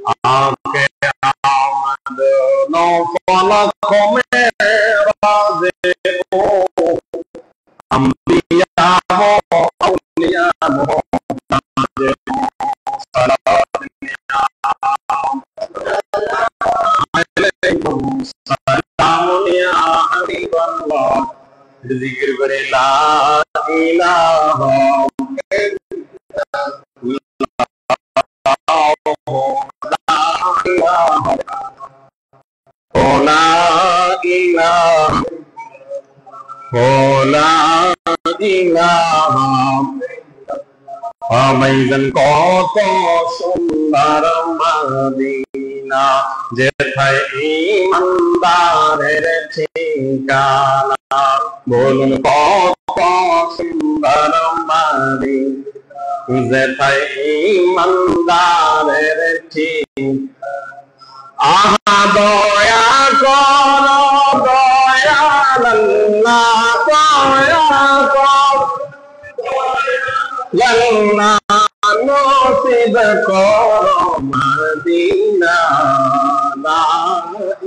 आके आमद नो फलक में राज़े हो अंबिया हो औलिया हो ताजे हो अलैकुम सलाम या हबीबल्लाह जिक्र करे ला इलाहा Amazing koto sundar Madina jethay imandarer ঠিকানা bolun koto sundar Madina jethay imandarer ঠিকানা aha doya koro doyal Allah doya koro लल्ला नसीब करो मदीना ला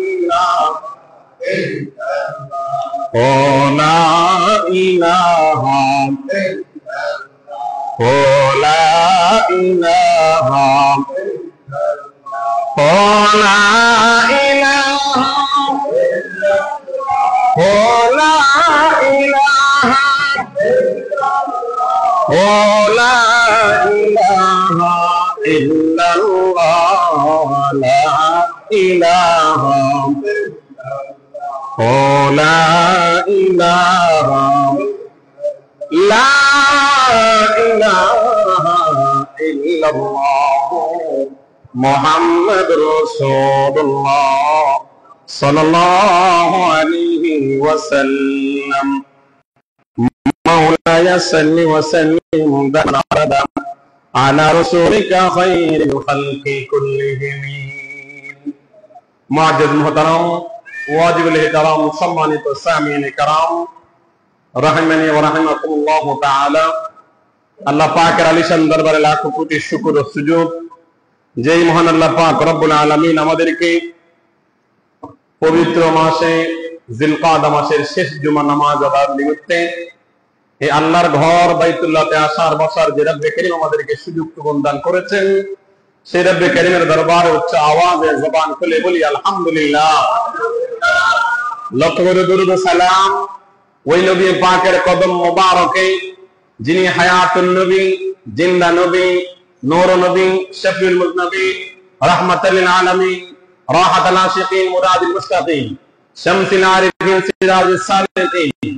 इलाहा ओ ला इलाहा ओ ला इलाहा ओ ला इलाहा ओ ला इलाहा La ilaha illallah la ilaha la ilaha la ilaha illallah Muhammad Rasulullah sallallahu alaihi wasallam مولاي صل وسلم دائما ابدا على رسولك خير الخلق كلهم معزز محترم واجب الاحترام সম্মানিত সামিঈন کرام রাহিমানি ওয়া রাহিমাকুমুল্লাহ তাআলা আল্লাহ পাকের আলিশান দরবারে লাখ কোটি শুকর ও সুজুদ যেই মহান আল্লাহ পাক রব্বুল আলামিন আমাদেরকে পবিত্র মাসে জিলকাদা মাসের শেষ জুমা নামাজ আদার নিমিত্তে এই আল্লাহর ঘর বাইতুল্লাহতে আসার বসার যে রব্বে করিম আমাদেরকে সুযোগ প্রদান করেছেন সেই রব্বে করিমের দরবারে উচ্চ আওয়াজে জবান খুলে বলি আলহামদুলিল্লাহ লক্ষ করে দরুদ ও সালাম ওই নবী পাকের কদম মোবারকে যিনি হায়াতুন নবী জিন্দা নবী নূর নবী শফিউল মুজনবী রাহমাতুল লিল আলামিন রাহাতুল আশিকিন মুরাদুল মুস্তাকিন শামসুল আরিফিন সিরাজুস সালিকিন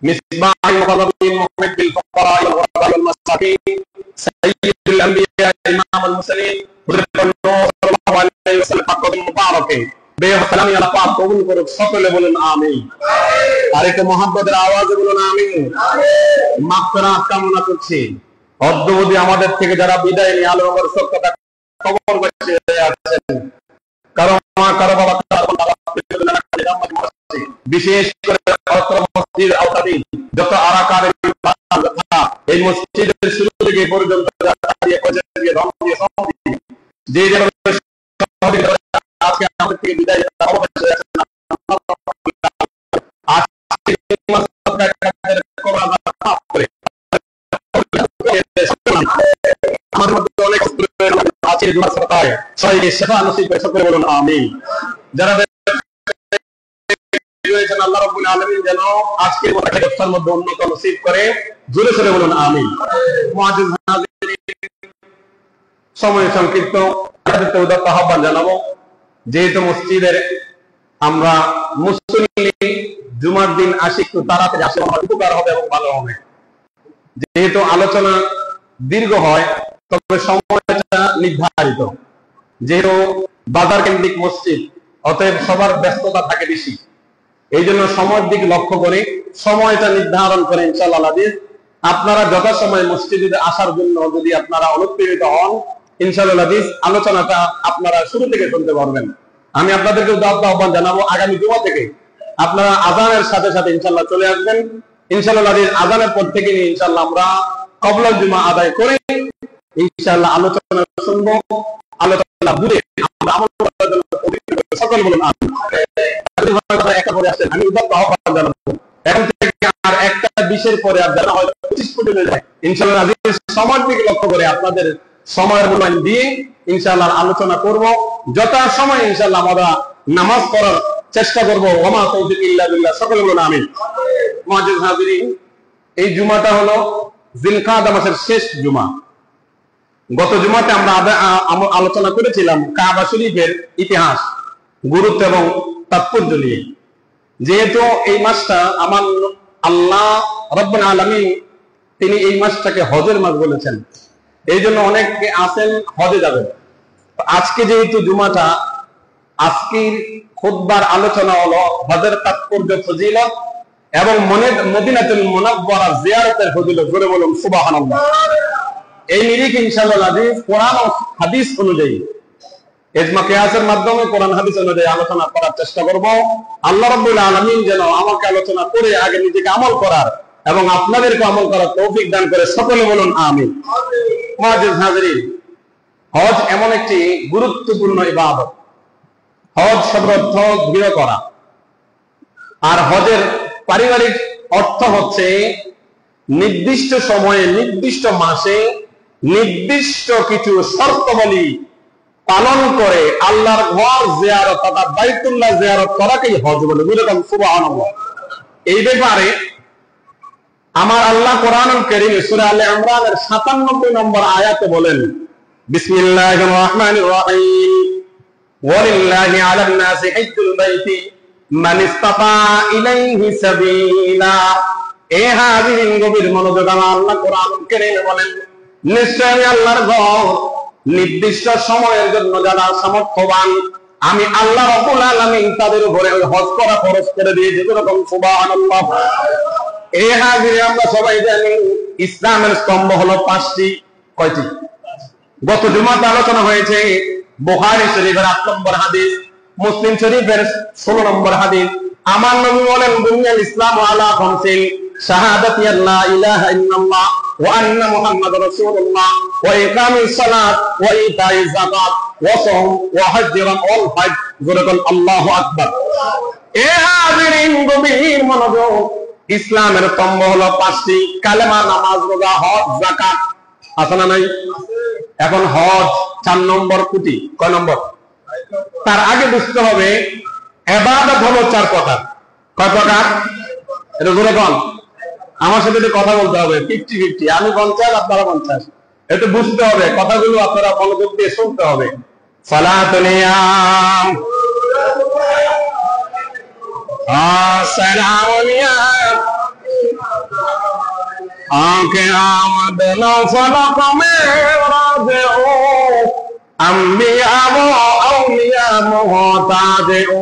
مصباح المقربين محمد بالفقراء والغرباء والمساكين سيد الانبياء امام المرسلين رضي الله صلى الله عليه وسلم قد مبارك বেহসালাম আল্লাহ পাক কবুল করুক সকলে বলুন আমিন আর একটু মুহাব্বতের আওয়াজে বলুন আমিন মাগফিরাত কামনা করছি অদ্যবধি আমাদের থেকে যারা বিদায় নিয়ে আলো আমার সত্যতা কবর বসে আছেন কারো মা কারো বাবা বিশেষ করে মসজিদ আওতাদিন যত আরাকারের এই মসজিদের শুরু থেকে পর্যন্ত যে আজকে আমাদের থেকে বিদায় আমাদের মধ্যে অনেক আছে সবাইকে শেফা নসিব করে সকলে বলুন আমিন যারা আল্লাহ রাব্বুল আলামিন যেন আজকের বক্তব্যের মধ্যে উন্নত নসিব করে জোরে জোরে বলুন আমিন মুআজ্জিজ হাজিরিন সময় সংক্ষিপ্ত আপনাদের উদাত্ত আহ্বান জানাবো যেহেতু মসজিদের আমরা মুসল্লি জুমার দিন আসি একটু তাড়াতাড়ি আসলে আমার উপকার হবে এবং ভালো হবে যেহেতু আলোচনা দীর্ঘ হয় তবে সময়টা নির্ধারিত যেহেতু বাজার কেন্দ্রিক মসজিদ অতএব সবার ব্যস্ততা থাকে বেশি এই জন্য সময়ের দিকে লক্ষ্য করে সময়টা নির্ধারণ করে ইনশাআল্লাহ আজিজ আপনারা যথাসময়ে মসজিদে আসার জন্য যদি আপনারা অনুপ্রেরিত হন ইনশাআল্লাহ আজিজ আলোচনাটা আপনারা শুরু থেকে শুনতে পারবেন আমি আপনাদেরকে উদাত্ত আহ্বান জানাবো আগামী জুমা থেকে আপনারা আযানের সাথে সাথে ইনশাআল্লাহ চলে আসবেন ইনশাআল্লাহ আজিজ আযানের পর থেকে ইনশাআল্লাহ আমরা ক্বাবলাল জুমা আদায় করে ইনশাআল্লাহ আলোচনা শুনবো আলোচনা ইনশাআল্লাহ বুঝে আমরা আমল করার জন্য সকল বলুন আমিন। একটা পরে আসেন, আমি উদাত্ত আহ্বান জানাবো এখন থেকে আর একটা বিশের পরে আর জানা হয়তো 25 ফুটে যায় ইনশাআল্লাহ। সময়ের দিকে লক্ষ্য করে আপনাদের সময়ের মূল্যায়ন দিয়ে ইনশাআল্লাহ আলোচনা করব। যথা সময় ইনশাআল্লাহ আমরা নামাজ পড়ার চেষ্টা করব। ওমা তৌফিক ইল্লা বিল্লাহ, সকলে বলুন আমিন। মুআজ্জিজ হাজিরিন, এই জুমাটা হলো জিলকাদা মাসের শেষ জুমা। গত জুমাতে আমরা আলোচনা করেছিলাম কাবা শরীফের ইতিহাস, গুরুত্ব এবং তাৎপর্য নিয়ে। যেহেতু এই মাসটা আমার আল্লাহ রাব্বুল আলামিন তিনি এই মাসটাকে হজের মাস বলেছেন, এই জন্য অনেকে আছেন হজে যাবেন। আজকে যেহেতু জুমাটা, আজকের খুতবার আলোচনা হলো হজের তাৎপর্য, ফজিলত এবং মদিনাতুল মুনাওয়ারা জিয়ারতের ফজিলত। জোরে বলুন সুবহানাল্লাহ। এই নিরিখে ইনশাআল্লাহ আজিজ কোরআন ও হাদিস অনুযায়ী, ইজমা কিয়াসের মাধ্যমে কোরআন হাদিস অনুযায়ী আলোচনা করার চেষ্টা করব। আল্লাহ রাব্বুল আলামিন যেন আমাকে আলোচনা করে আগে নিজেকে আমল করার এবং আপনাদেরকে আমল করার তৌফিক দান করে, সকলে বলুন আমিন। মুআজ্জিজ হাজিরিন, হজ এমন একটি গুরুত্বপূর্ণ ইবাদত। হজ শব্দের অর্থ দৃঢ় করা, আর হজের পারিবারিক অর্থ হচ্ছে নির্দিষ্ট সময়ে, নির্দিষ্ট মাসে, নির্দিষ্ট কিছু শর্তাবলী পালন করে আল্লাহর ঘর জিয়ারত তথা বাইতুল্লাহ জিয়ারত করাকেই হজ বলে। বুঝলেন সুবহানাল্লাহ। এই ব্যাপারে আমার আল্লাহ কোরআনুল কারীমে সূরা আলে ইমরানের 97 নম্বর আয়াতে বলেন, বিসমিল্লাহির রহমানির রহিম, ওয়ালিল্লাহি আলান নাসি হিজ্জুল বাইতি মান ইসতাতা ইলাইহি সাবিলা। এ হাজিরিন, গভীর মনোযোগ, আমার আল্লাহ কোরআনুল কারীমে বলেন, নিশ্চয় আমি আল্লাহর ঘর নির্দিষ্ট সময়ের জন্য যারা সামর্থ্যবান, আমি আল্লাহ রাব্বুল আলামিন তাদের উপরে হজ করা ফরজ করে দিয়েছি। যেরকম সুবহানাল্লাহ। এই হাজিরে আমরা সবাই জানি ইসলামের স্তম্ভ হলো 5টি। কয়টি? গত জুমাতে আলোচনা হয়েছে বুখারী শরীফের 8 নম্বর হাদিস, মুসলিম শরীফের 16 নম্বর হাদিস। আমার নবী বলেন, বুনিয়াল ইসলামু আলা খামসিন, শাহাদাতি আল্লা ইলাহা ইল্লাল্লাহ ওয়া আন্না মুহাম্মাদুর রাসূলুল্লাহ ওয়া ইকামিস সালাত ওয়া ইতাইজ যাকাত ওয়া সাওম ওয়া হজ্জ ওয়াল হজ। যেরকম আল্লাহু আকবার। এ হাজিরিন, গভীর মনোযোগ, ইসলামের স্তম্ভ হলো 5টি: কালেমা, নামাজ, রোজা, হজ, যাকাত। আছে না নাই? এখন হজ 4 নম্বর কোটি। কয় নম্বর? তার আগে বুঝতে হবে ইবাদত হলো 4 প্রকার। কয় প্রকার? এটা জোরে বল। আমার সাথে কথা বলতে হবে 50-50। আমি 50, আপনারা 50। এটা বুঝতে হবে, কথাগুলো আপনারা মনোযোগ দিয়ে শুনতে হবে। সালাতুল ইয়াম, সালামুল ইয়াম, আকে আমদ নফলক মে রাজউ, আম্বিয়া ওয়া আউলিয়া মুহতাজউ।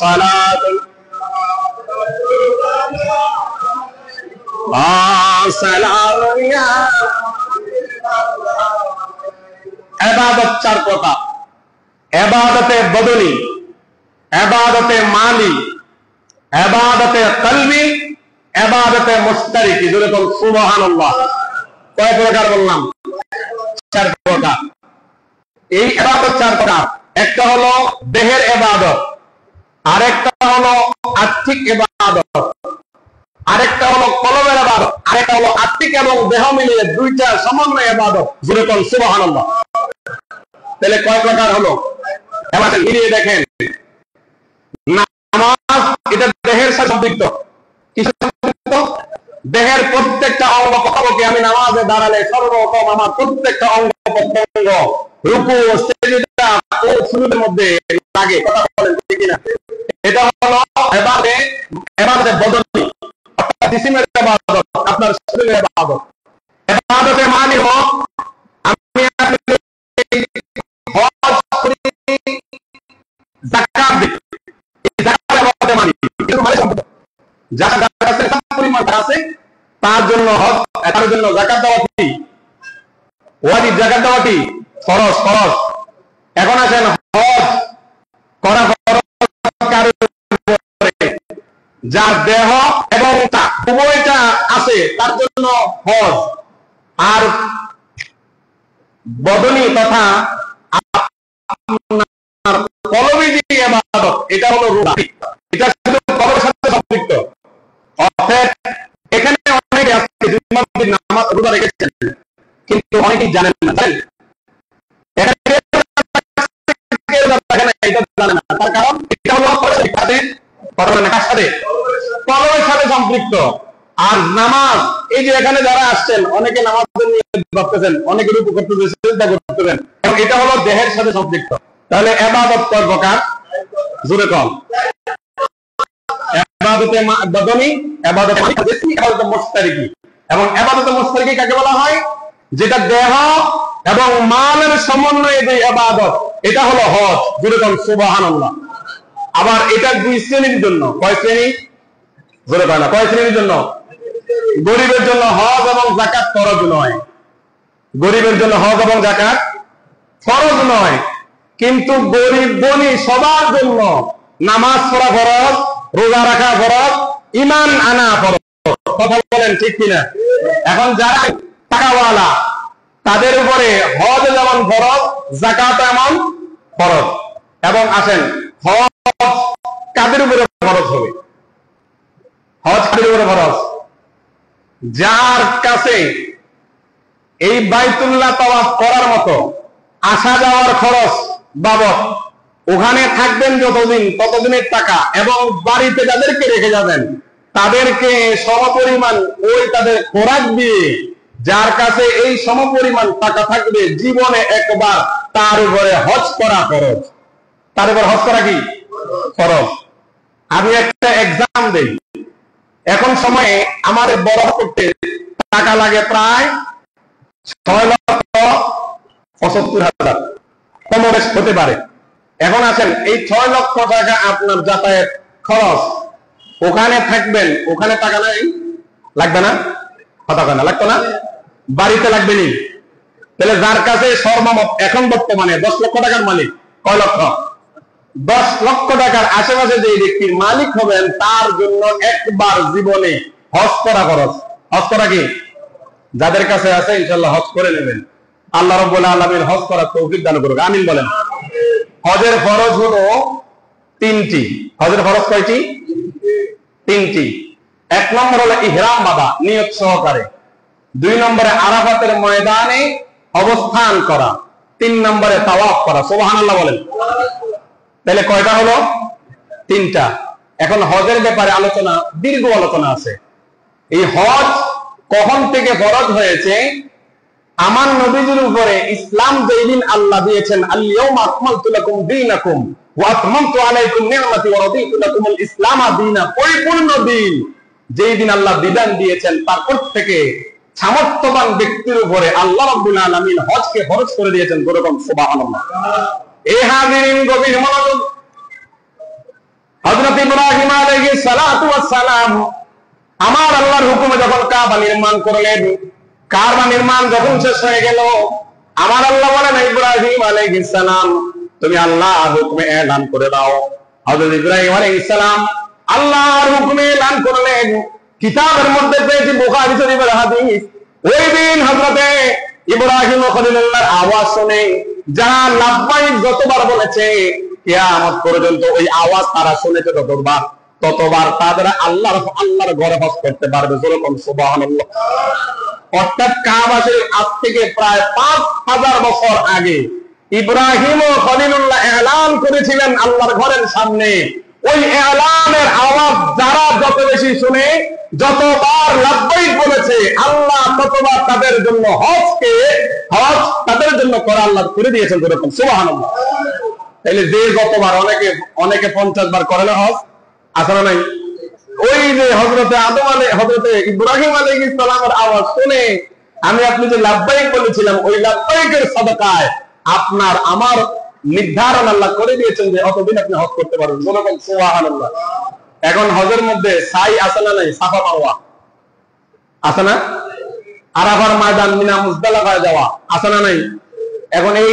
সালাতুল সালামুল ইয়াম। ইবাদত 4 প্রকার: ইবাদতে বদনি, ইবাদতে মালি, ইবাদতে কলবি, ইবাদতে মুশতারিকি। যেরকম সুবহানাল্লাহ। কয় প্রকার বললাম? 4 প্রকার। এই ইবাদত 4 প্রকার। একটা হলো দেহের ইবাদত, আরেকটা হলো আর্থিক ইবাদত, আরেকটা হলো কলবের ইবাদত, আরেকটা হলো আর্থিক এবং দেহ মিলিয়ে 2টা সমন্বয় ইবাদত। যেরকম সুবহানাল্লাহ। তাহলে কয় প্রকার হলো? এবার মিলিয়ে দেখেন। নামাজ, এটা দেহের সাথে সম্পৃক্ত। কিসের সম্পৃক্ত? দেহের প্রত্যেকটা অঙ্গ প্রত্যঙ্গ। আমি নামাজে দাঁড়ালে সর্বপ্রথম আমার প্রত্যেকটা অঙ্গ প্রত্যঙ্গ রুকু, সিজদা ও সুজুদের মধ্যে লাগে। কথা বলেন ঠিক না? এটা হলো ইবাদতে বদনি, অর্থাৎ জিসিমের ইবাদত, আপনার শরীরের ইবাদত। ইবাদতে মালি হোক, আমি হজ করি, যাকাত দিই, এই যাকাত ইবাদতে মালি, কিন্তু মানে সম্পদ যার কাছে পরিমাণ আছে তার জন্য হজ, তার জন্য যাকাত দেওয়া কি ওয়াজিব, যাকাত দেওয়া কি ফরজ। ফরজ। এখন আসেন হজ করা ফরজ কার উপরে? যার দেহ এবং উভয়টা আছে তার জন্য হজ। আর বদনি তথা এটা হলো রোজা, এটা শুধু ফরজের সাথে সম্পৃক্ত। অর্থাৎ এখানে অনেকে আজকে জুম্মার দিন নামাজ রোজা রেখেছেন, কিন্তু অনেকেই জানেন না। তার কারণ এটা হলো ফরজের সাথে সম্পৃক্ত। আর নামাজ, এই যে এখানে যারা আসছেন অনেকে নামাজের নিয়ে ভাবতেছেন, অনেকে রুকু করতেছেন, সিজদা করতেছেন, এবং এটা হলো দেহের সাথে সম্পৃক্ত। তাহলে ইবাদত কয় প্রকার? জোরে কম। ইবাদতে বাদনী, ইবাদতে জিসমি, ইবাদতে মুশতারিকি। এবং ইবাদতে মুশতারিকি কাকে বলা হয়? যেটা দেহ এবং মালের সমন্বয়ে যে ইবাদত, এটা হলো হজ। জোরে কম সুবহানাল্লাহ। আবার এটা দুই শ্রেণীর জন্য। কয় শ্রেণী? জোরে কয় না। কয় শ্রেণীর জন্য? গরিবের জন্য হজ এবং যাকাত ফরজ নয়। গরিবের জন্য হজ এবং যাকাত ফরজ নয়, কিন্তু গরিব ধনী সবার জন্য নামাজ পড়া ফরজ, রোজা রাখা ফরজ, ঈমান আনা ফরজ। কথা বলেন ঠিক কিনা? এখন যারা টাকাওয়ালা তাদের উপরে হজ যেমন ফরজ, যাকাত এমন ফরজ। এবং আসেন, হজ কাদের উপরে ফরজ হবে? হজ কাদের উপরে ফরজ? যার কাছে এই বাইতুল্লাহ তাওয়াফ করার মতো আসা যাওয়ার খরচ বাবদ, ওখানে থাকবেন যতদিন ততদিনের টাকা, এবং বাড়িতে যাদেরকে রেখে যাবেন তাদেরকে সমপরিমাণ ওই তাদের খোরাক দিয়ে, যার কাছে এই সমপরিমাণ টাকা থাকবে, জীবনে একবার তার উপরে হজ করা ফরজ। তার উপর হজ করা কি ফরজ? আমি একটা এক্সাম দেই। এখন সময়ে আমার বড় করতে টাকা লাগে প্রায় 6,75,000, কম বেশ হতে পারে। এখন আসেন, এই 6 লক্ষ টাকা আপনার যাতায়াত খরচ, ওখানে থাকবেন, ওখানে টাকা নাই, লাগবে না? কথা কয় না, লাগতো না? বাড়িতে লাগবে নি? তাহলে যার কাছে সর্বমোট এখন বর্তমানে 10 লক্ষ টাকার মালিক, কয় লক্ষ? 10 লক্ষ টাকার আশেপাশে যে ব্যক্তির মালিক হবেন, তার জন্য একবার জীবনে হজ করা খরচ। হজ করা কি? যাদের কাছে আছে ইনশাআল্লাহ হজ করে নেবেন। আল্লাহ রাব্বুল আলামিন হজ করার তৌফিক দান করুক, আমিন বলেন। হজের ফরজ হলো 3টি। হজের ফরজ কয়টি? 3টি। 1 নম্বর হলো ইহরাম বাঁধা নিয়ত সহকারে। 2 নম্বরে আরাফাতের ময়দানে অবস্থান করা। 3 নম্বরে তাওয়াফ করা। সুবহানাল্লাহ বলেন। তাহলে কয়টা হলো? 3টা। এখন হজের ব্যাপারে আলোচনা, দীর্ঘ আলোচনা আছে। এই হজ কখন থেকে ফরজ হয়েছে? আমার নবীজির উপরে ইসলাম যেই দিন আল্লাহ দিয়েছেন, আল-ইয়াউমা আকমালতু লাকুম দীনাকুম ওয়া আতমামতু আলাইকুম নি'মাতি ওয়া রাদিতু লাকুমুল ইসলাম দীনা, পরিপূর্ণ দিন যেই দিন আল্লাহ বিধান দিয়েছেন, তারপর থেকে সামর্থ্যবান ব্যক্তির উপরে আল্লাহ রাব্বুল আলামিন হজকে ফরজ করে দিয়েছেন। যেরকম সুবহানাল্লাহ। এই হাজিরিন গভীর মনোযোগ। হযরত ইব্রাহিম আলাইহিস সালাতু ওয়াস সালাম আমার আল্লাহর হুকুমে যখন কাবা নির্মাণ করলেন, কাবা নির্মাণ যখন শেষ হয়ে গেল, আমার আল্লাহ বলেন, ইব্রাহিম আলাইহিস সালাম তুমি আল্লাহর হুকুমে এলান করে দাও। হযরত ইব্রাহিম আলাইহিস সালাম আল্লাহর হুকুমে এলান করলেন। কিতাবের মধ্যে পেয়েছি, বুখারী শরীফের হাদিস, ওই দিন হযরত ইব্রাহিম খলিলুল্লাহর আওয়াজ শুনে যারা লাব্বাইক যতবার বলেছে, কিয়ামত পর্যন্ত ওই আওয়াজ তারা শুনেছে ততবার তাদের আল্লাহর ঘরে হজ করতে পারবে। যেরকম সুবহানাল্লাহ। অর্থাৎ কাবা শরীফ আজ থেকে প্রায় 5,000 বছর আগে ইব্রাহিম ও খলিলুল্লাহ এলান করেছিলেন আল্লাহর ঘরের সামনে। ওই এলানের আওয়াজ যারা যত বেশি শুনে, যতবার লাব্বাইক বলেছে, আল্লাহ ততবার তাদের জন্য হজ তাদের জন্য করা আল্লাহ করে দিয়েছেন। যেরকম সুবহানাল্লাহ। তাইলে যে যতবার, অনেকে 50 বার করে না হজ, আছে না নাই? ওই যে হযরতে ইব্রাহিম আলাইহিস সালামের আওয়াজ শুনে আপনি যে লাব্বাইক বলেছিলাম, ওই লাব্বাইকের সাদাকায় আপনার আমার নির্ধারণ আল্লাহ করে দিয়েছেন যে অতদিন আপনি হজ করতে পারবেন। যেরকম সুবহানাল্লাহ। এখন হজের মধ্যে সাই আছে না নাই? সাফা মারওয়া আছে না? আরাফার ময়দান, মিনা মুজদালিফায় যাওয়া আছে না নাই? এখন এই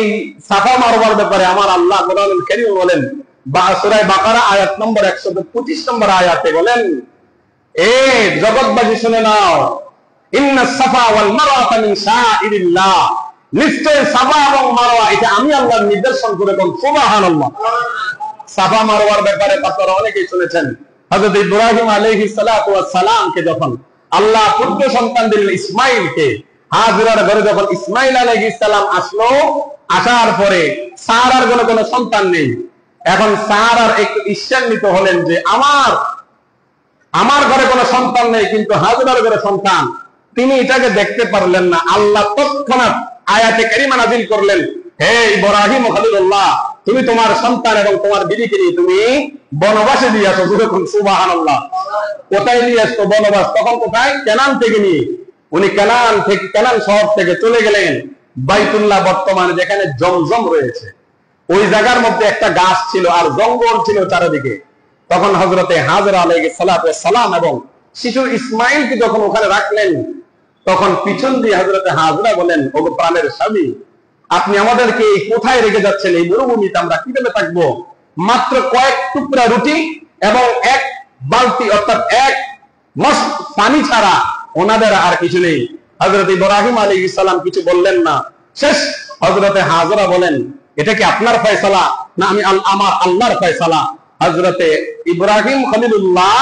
সাফা মারওয়ার ব্যাপারে আমার আল্লাহ কোরআনুল কারীম বলেন, সূরা বাকারা আয়াত নম্বর 125 নম্বর আয়াতে বলেন, এ জগৎবাসী শুনে নাও, ইন্নাস সাফা ওয়াল মারওয়াতা মিন শাআইরিল্লাহ, নিশ্চয় সাফা এবং মারওয়া এটা আমি আল্লাহর নিদর্শন করে। কোন সুবহানাল্লাহ। সাফা মারওয়ার ব্যাপারে আপনারা অনেকেই শুনেছেন। হযরত ইব্রাহিম আলাইহিস সালাতু ওয়াস সালামকে যখন আল্লাহ পুত্র সন্তান দিলেন ইসমাঈলকে, হাজরার ঘরে যখন ইসমাঈল আলাইহিস সালাম আসলো, আসার পরে সারার কোনো সন্তান নেই। এখন সারার একটু ঈর্ষান্বিত হলেন যে আমার ঘরে কোনো সন্তান নেই, কিন্তু হাজরার ঘরে সন্তান। তিনি এটাকে দেখতে পারলেন না। আল্লাহ তৎক্ষণাৎ আয়াতে কারিমা নাযিল করলেন, হে ইব্রাহিম খলিলুল্লাহ, তুমি তোমার সন্তান এবং তোমার বিবিকে নিয়ে তুমি বনবাসে দিয়ে আসো। সুবহানাল্লাহ। কোথায় নিয়ে আসতো? বনবাস। তখন কোথায়? কানান থেকে নিয়ে উনি কানান শহর থেকে চলে গেলেন বাইতুল্লাহ, বর্তমানে যেখানে জমজম রয়েছে, ওই জায়গার মধ্যে একটা গাছ ছিল আর জঙ্গল ছিল চারিদিকে। তখন হযরতে হাজরা আলাইহিস সালাতু ওয়াস সালাম এবং শিশু ইসমাঈলকে যখন ওখানে রাখলেন, তখন পিছন দিয়ে হযরতে হাজরা বলেন, ওগো প্রাণের স্বামী, আপনি আমাদেরকে কোথায় রেখে যাচ্ছেন? এই মরুভূমিতে আমরা কিভাবে থাকবো? মাত্র কয়েক টুকরা রুটি এবং এক বালতি অর্থাৎ এক মগ পানি ছাড়া ওনাদের আর কিছু নেই। হযরত ইব্রাহিম আলাইহিস সালাম কিছু বললেন না। শেষ হযরতে হাজরা বলেন, এটা কি আপনার ফয়সালা না আমি আমার আল্লাহর ফয়সালা? হযরতে ইব্রাহিম খলিলুল্লাহ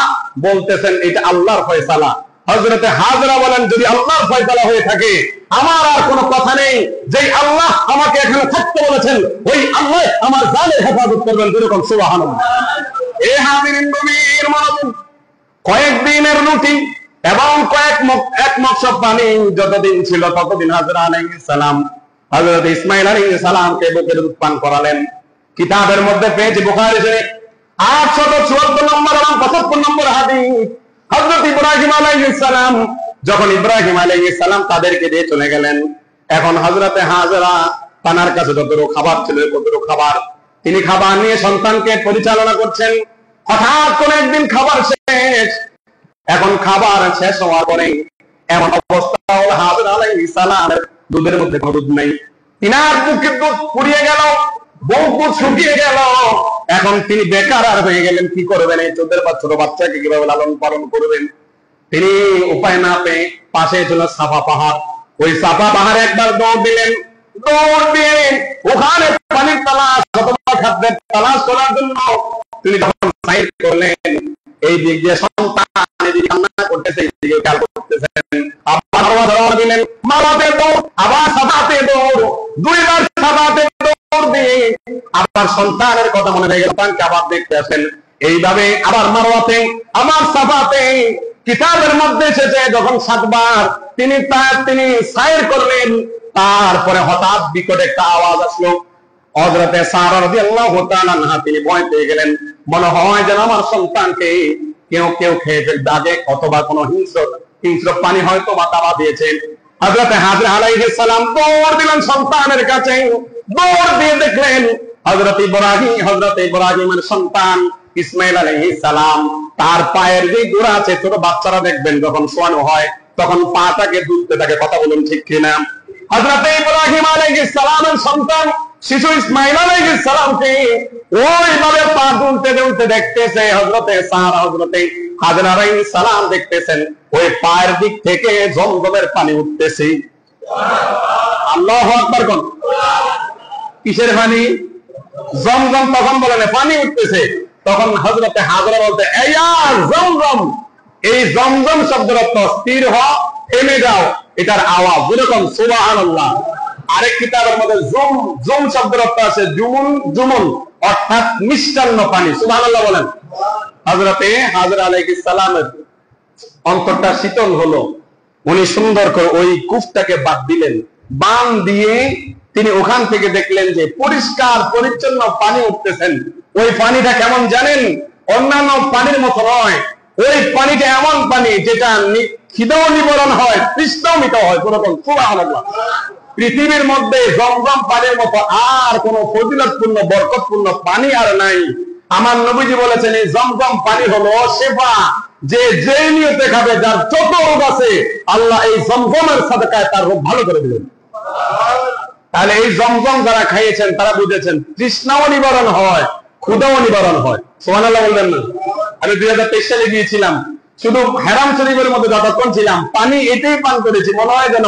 বলতেছেন এটা আল্লাহর ফয়সালা। হযরতে হাজরা বলেন, যদি আল্লাহর ফয়সালা হয়ে থাকে আমার আর কোনো কথা নেই। যেই আল্লাহ আমাকে এখানে থাকতে বলেছেন ওই আল্লাহ আমার জানের হেফাজত করবেন। যেরকম সুবহানাল্লাহ। এ হাজিরিন নবীর মনোযোগ, কয়েকদিনের রুটি এবং এক মগসব পানি যতদিন ছিল ততদিন হাজরা আলাইহিস সালাম হযরত ইসমাঈল আলাইহিস সালামকে বুকের দুধ পান করালেন। কিতাবের মধ্যে পেয়েছি বুখারী শরীফ 874 নম্বর এবং 75 নম্বর হাদিস। হযরত ইব্রাহিম আলাইহিস সালাম যখন ইব্রাহিম আলাইহিস সালাম তাদেরকে দিয়ে চলে গেলেন, এখন হযরতে হাজরা তানার কাছে যতটুকু খাবার ছিল ততটুকু খাবার, তিনি খাবার নিয়ে সন্তানকে পরিচালনা করছেন। হঠাৎ করে একদিন খাবার শেষ। এখন খাবার শেষ হওয়ার পরে এমন অবস্থা হলো হাজরা আলাইহিস সালামের দুধের মধ্যে কোনো দুধ নেই। তিনার বুকের দুধ ফুরিয়ে গেল, বুক শুকিয়ে গেল। এখন তিনি বেকার আর হয়ে গেলেন। কি করবেন? এই ছোট বাচ্চাকে কিভাবে লালন পালন করবেন? তিনি উপায় না পেয়ে পাশে ছিল সাফা পাহাড়। ওই সাফা পাহাড়ে একবার দৌড় দিলেন। দৌড় দিয়ে ওখানে পানির তালাশ অথবা খাদ্যের তালাশ করার জন্য তিনি যখন সাইড করলেন, এই দিক দিয়ে সন্তান এদিকে কান্না করতেছে, এইদিকে খেয়াল করতেছেন। আবার ধরা দিলেন, মারাতে দৌড়, আবার সাফাতে দৌড়, দুইবার সাফাতে দৌড় দিয়ে আবার সন্তানের কথা মনে রেখে সন্তানকে আবার দেখতে আসেন। এইভাবে আবার মারওয়াতে, আবার সাফাতে। কিতাবের মধ্যে এসেছে যখন 7 বার তিনি সাইর করলেন, তারপরে হঠাৎ বিকট একটা আওয়াজ আসলো। হযরতে সারা রাদিয়াল্লাহু তাআলা আনহা তিনি ভয় পেয়ে গেলেন। মনে হয় যেন আমার সন্তানকে কেউ খেয়ে ফেলবে অথবা কোনো হিংস্র প্রাণী হয়তো মাতাবা দিয়েছেন। হযরতে হাজরা আলাইহিস সালাম দৌড় দিলেন সন্তানের কাছে। দৌড় দিয়ে দেখলেন হযরতে ইব্রাহিমের সন্তান ইসমাঈল আলাইহিস সালাম, তার পায়ের যে গোড়া আছে, ছোট বাচ্চারা দেখবেন যখন শোয়ানো হয় তখন পাটাকে দুলতে থাকে। কথা বলুন ঠিক কিনা? হযরতে ইব্রাহিম আলাইহিস সালামের সন্তান শিশু ইসমাঈল আলাইহিস সালামকে ওইভাবে পা দুলতে দেখতেছে হযরতে সারা, হযরতে হাজরা আলাইহিস সালাম দেখতেছেন ওই পায়ের দিক থেকে জমজমের পানি উঠতেছে। আল্লাহু আকবার। কোন কিসের পানি? জমজম। তখন বলেন পানি উঠতেছে। তখন হযরতে হাজরা বলতে, ইয়া জমজম। এই জমজম শব্দের অর্থ স্থির হও, থেমে যাও, এটার আওয়াজ। যেরকম সুবহানাল্লাহ। আরেক কিতাবের মধ্যে জুম শব্দের অর্থ আছে জুমুন, অর্থাৎ মিষ্টান্ন পানি। সুবহানাল্লাহ বলেন। হযরতে হাজরা আলাইহিস সালামের অন্তরটা শীতল হলো। উনি সুন্দর করে ওই কূপটাকে বাদ দিলেন। বান দিয়ে তিনি ওখান থেকে দেখলেন যে পরিষ্কার পরিচ্ছন্ন পানি উঠতেছেন। ওই পানিটা কেমন জানেন? অন্যান্য পানির মতো নয়। ওই পানিটা এমন পানি যেটা খিদাও নিবারণ হয়, তৃষ্ণাও মিট হয়। কোনরকম সুবহানাল্লাহ। পৃথিবীর মধ্যে জমজম পানির মতো আর কোন ফজিলতপূর্ণ বরকতপূর্ণ পানি আর নাই। আমার নবীজি বলেছেন এই জমজম পানি হলো শিফা। যে নিয়তে খাবে, যার যত রোগ আছে আল্লাহ এই জমজমের সাদকায় তার রোগ ভালো করে দিলেন। তাহলে এই জমজম যারা খাইয়েছেন তারা বুঝেছেন তৃষ্ণাও নিবারণ হয়, ক্ষুধাও নিবারণ হয়। সুবহানাল্লাহ বলবেন না? আমি 2023 সালে গিয়েছিলাম, শুধু হারাম শরীফের মধ্যে যতক্ষণ ছিলাম পানি এটাই পান করেছি, মনে হয় যেন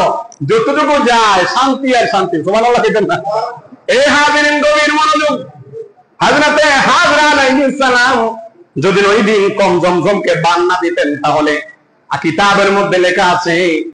যতটুকু যায় শান্তি আর শান্তি। সুবহানাল্লাহ বলবেন না? এই হাজিরিন গভীর মনোযোগ। হযরতে হাজরা সাল্লাম যদি ওই দিন কম জমজমকে বান না দিতেন তাহলে কিতাবের মধ্যে লেখা আছে